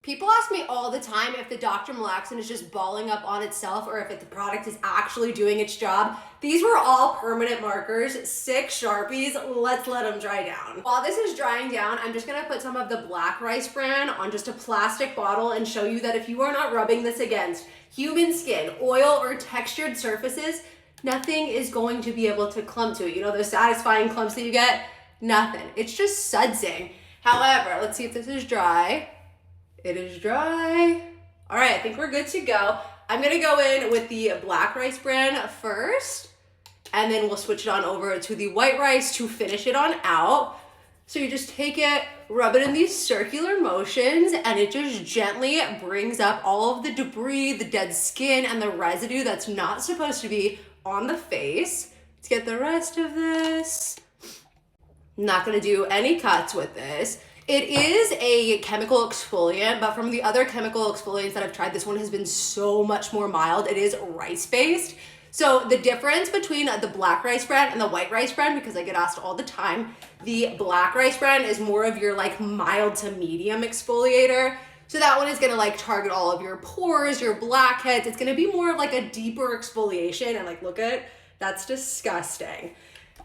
People ask me all the time if the Dr. Malaxin is just balling up on itself or if the product is actually doing its job. These were all permanent markers, 6 Sharpies. Let's let them dry down. While this is drying down, I'm just gonna put some of the Black Rice brand on just a plastic bottle and show you that if you are not rubbing this against human skin, oil, or textured surfaces, nothing is going to be able to clump to it. You know those satisfying clumps that you get? Nothing. It's just sudsing. However, let's see if this is dry. It is dry. All right, I think we're good to go. I'm gonna go in with the Black Rice brand first, and then we'll switch it on over to the White Rice to finish it on out. So you just take it, rub it in these circular motions, and it just gently brings up all of the debris, the dead skin, and the residue that's not supposed to be on the face. Let's get the rest of this. Not gonna do any cuts with this. It is a chemical exfoliant, but from the other chemical exfoliants that I've tried, this one has been so much more mild. It is rice-based. So the difference between the Black Rice brand and the White Rice brand, because I get asked all the time, the Black Rice brand is more of your like mild to medium exfoliator. So that one is gonna like target all of your pores, your blackheads. It's gonna be more of like a deeper exfoliation, and like, look at, that's disgusting.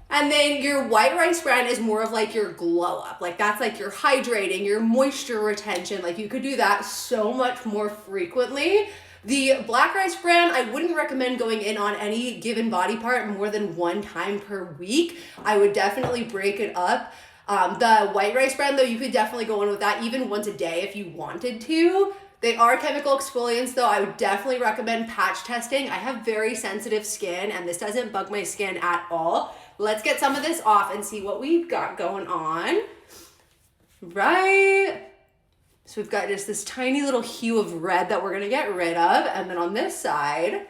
And then your White Rice brand is more of like your glow up. Like that's like your hydrating, your moisture retention. Like you could do that so much more frequently. The Black Rice brand, I wouldn't recommend going in on any given body part more than 1 time per week. I would definitely break it up. The White Rice brand though, you could definitely go in with that even once a day if you wanted to. They are chemical exfoliants though. I would definitely recommend patch testing. I have very sensitive skin and this doesn't bug my skin at all. Let's get some of this off and see what we've got going on. Right. So we've got just this tiny little hue of red that we're gonna get rid of. And then on this side,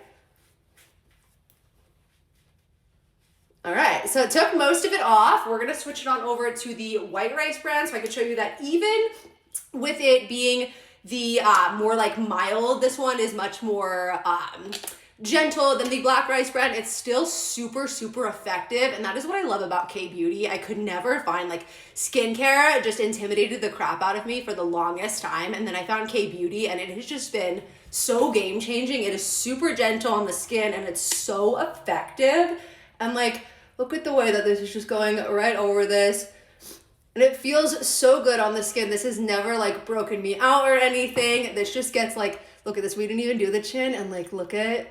all right, so it took most of it off. We're gonna switch it on over to the White Rice brand so I can show you that even with it being the more like mild, this one is much more gentle than the Black Rice brand. It's still super, super effective. And that is what I love about K-Beauty. I could never find like skincare. It just intimidated the crap out of me for the longest time. And then I found K-Beauty and it has just been so game changing. It is super gentle on the skin and it's so effective. And like, look at the way that this is just going right over this. And it feels so good on the skin. This has never like broken me out or anything. This just gets like, look at this, we didn't even do the chin, and like, look at,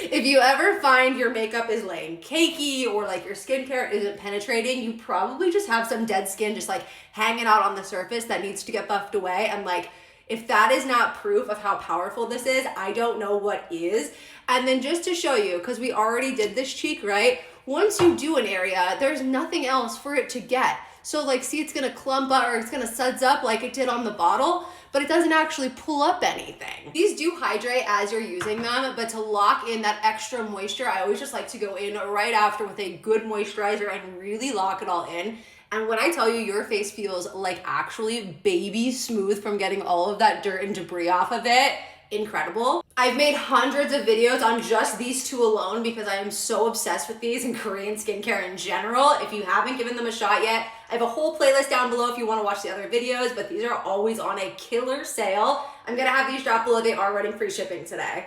if you ever find your makeup is laying cakey or like your skincare isn't penetrating, you probably just have some dead skin just like hanging out on the surface that needs to get buffed away. And like, if that is not proof of how powerful this is, I don't know what is. And then just to show you, because we already did this cheek, right? Once you do an area, there's nothing else for it to get. So like, see, it's gonna clump up or it's gonna suds up like it did on the bottle, but it doesn't actually pull up anything. These do hydrate as you're using them, but to lock in that extra moisture, I always just like to go in right after with a good moisturizer and really lock it all in. And when I tell you your face feels like actually baby smooth from getting all of that dirt and debris off of it, incredible. I've made hundreds of videos on just these 2 alone because I am so obsessed with these and Korean skincare in general. If you haven't given them a shot yet, I have a whole playlist down below if you want to watch the other videos, but these are always on a killer sale. I'm gonna have these drop below. They are running free shipping today.